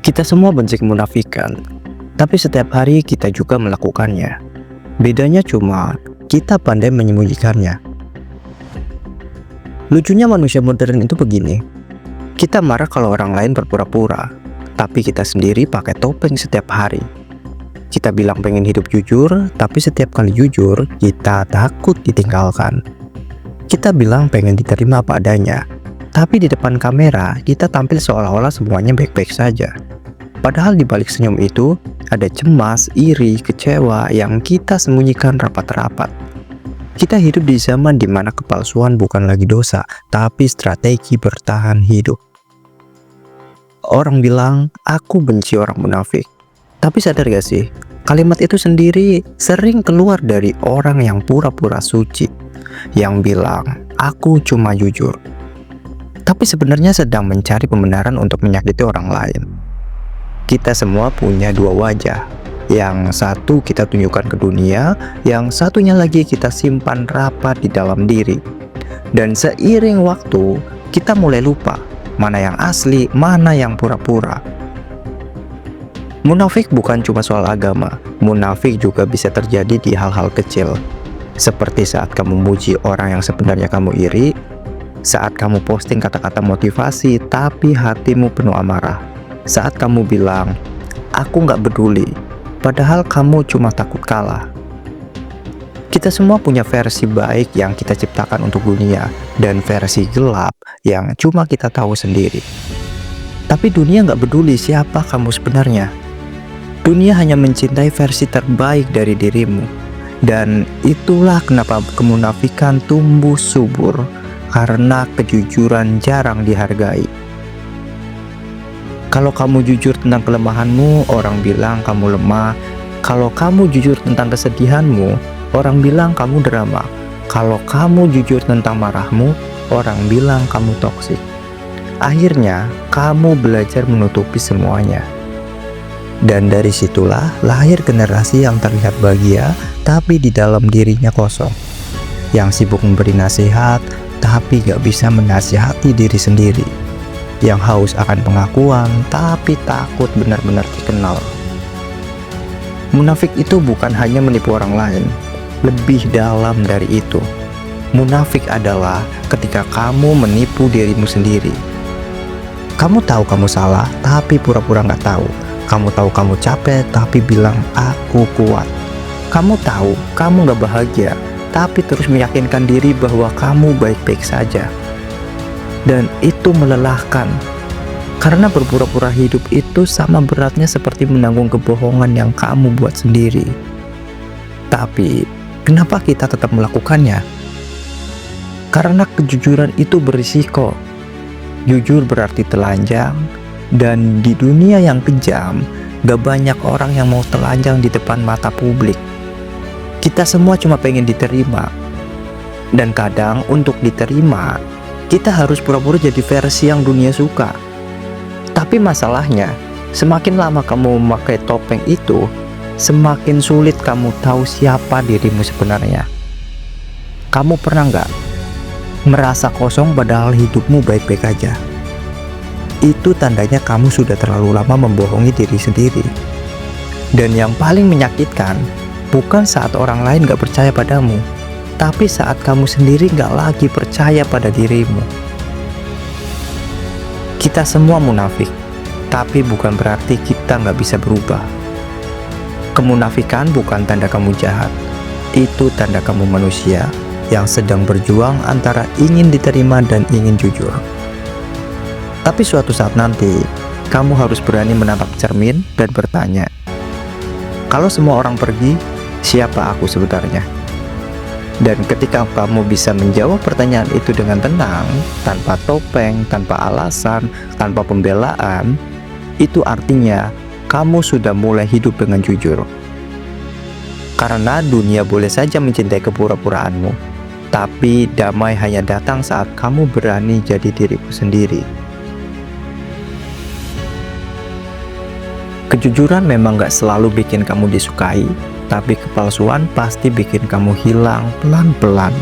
Kita semua benci kemunafikan, tapi setiap hari kita juga melakukannya. Bedanya cuma kita pandai menyembunyikannya. Lucunya manusia modern itu begini. Kita marah kalau orang lain berpura-pura, tapi kita sendiri pakai topeng setiap hari. Kita bilang pengen hidup jujur, tapi setiap kali jujur, kita takut ditinggalkan. Kita bilang pengen diterima apa adanya, tapi di depan kamera, kita tampil seolah-olah semuanya baik-baik saja. Padahal di balik senyum itu, ada cemas, iri, kecewa yang kita sembunyikan rapat-rapat. Kita hidup di zaman di mana kepalsuan bukan lagi dosa, tapi strategi bertahan hidup. Orang bilang, aku benci orang munafik. Tapi sadar gak sih, kalimat itu sendiri sering keluar dari orang yang pura-pura suci, yang bilang, aku cuma jujur. Tapi sebenarnya sedang mencari pembenaran untuk menyakiti orang lain. Kita semua punya dua wajah. Yang satu kita tunjukkan ke dunia, yang satunya lagi kita simpan rapat di dalam diri. Dan seiring waktu, kita mulai lupa mana yang asli, mana yang pura-pura. Munafik bukan cuma soal agama, munafik juga bisa terjadi di hal-hal kecil. Seperti saat kamu memuji orang yang sebenarnya kamu iri, saat kamu posting kata-kata motivasi tapi hatimu penuh amarah, saat kamu bilang, aku nggak peduli, padahal kamu cuma takut kalah. Kita semua punya versi baik yang kita ciptakan untuk dunia, dan versi gelap yang cuma kita tahu sendiri. Tapi dunia nggak peduli siapa kamu sebenarnya. Dunia hanya mencintai versi terbaik dari dirimu. Dan itulah kenapa kemunafikan tumbuh subur, karena kejujuran jarang dihargai. Kalau kamu jujur tentang kelemahanmu, orang bilang kamu lemah. Kalau kamu jujur tentang kesedihanmu, orang bilang kamu drama. Kalau kamu jujur tentang marahmu, orang bilang kamu toksik. Akhirnya, kamu belajar menutupi semuanya. Dan dari situlah lahir generasi yang terlihat bahagia, tapi di dalam dirinya kosong. Yang sibuk memberi nasihat, tapi gak bisa menasihati diri sendiri. Yang haus akan pengakuan, tapi takut benar-benar dikenal. Munafik itu bukan hanya menipu orang lain, lebih dalam dari itu. Munafik adalah ketika kamu menipu dirimu sendiri. Kamu tahu kamu salah, tapi pura-pura gak tahu. Kamu tahu kamu capek, tapi bilang aku kuat. Kamu tahu kamu gak bahagia, tapi terus meyakinkan diri bahwa kamu baik-baik saja. Dan itu melelahkan, karena berpura-pura hidup itu sama beratnya seperti menanggung kebohongan yang kamu buat sendiri. Tapi kenapa kita tetap melakukannya? Karena kejujuran itu berisiko. Jujur berarti telanjang, dan di dunia yang kejam, gak banyak orang yang mau telanjang di depan mata publik. Kita semua cuma pengen diterima, dan kadang untuk diterima, kita harus pura-pura jadi versi yang dunia suka. Tapi masalahnya, semakin lama kamu memakai topeng itu, semakin sulit kamu tahu siapa dirimu sebenarnya. Kamu pernah nggak merasa kosong padahal hidupmu baik-baik aja? Itu tandanya kamu sudah terlalu lama membohongi diri sendiri. Dan yang paling menyakitkan, bukan saat orang lain gak percaya padamu, tapi saat kamu sendiri gak lagi percaya pada dirimu. Kita semua munafik, tapi bukan berarti kita gak bisa berubah. Kemunafikan bukan tanda kamu jahat, itu tanda kamu manusia yang sedang berjuang antara ingin diterima dan ingin jujur. Tapi suatu saat nanti, kamu harus berani menatap cermin dan bertanya, kalau semua orang pergi, siapa aku sebenarnya? Dan ketika kamu bisa menjawab pertanyaan itu dengan tenang, tanpa topeng, tanpa alasan, tanpa pembelaan, itu artinya kamu sudah mulai hidup dengan jujur. Karena dunia boleh saja mencintai kepura-puraanmu, tapi damai hanya datang saat kamu berani jadi dirimu sendiri. Kejujuran memang gak selalu bikin kamu disukai, tapi kepalsuan pasti bikin kamu hilang pelan-pelan.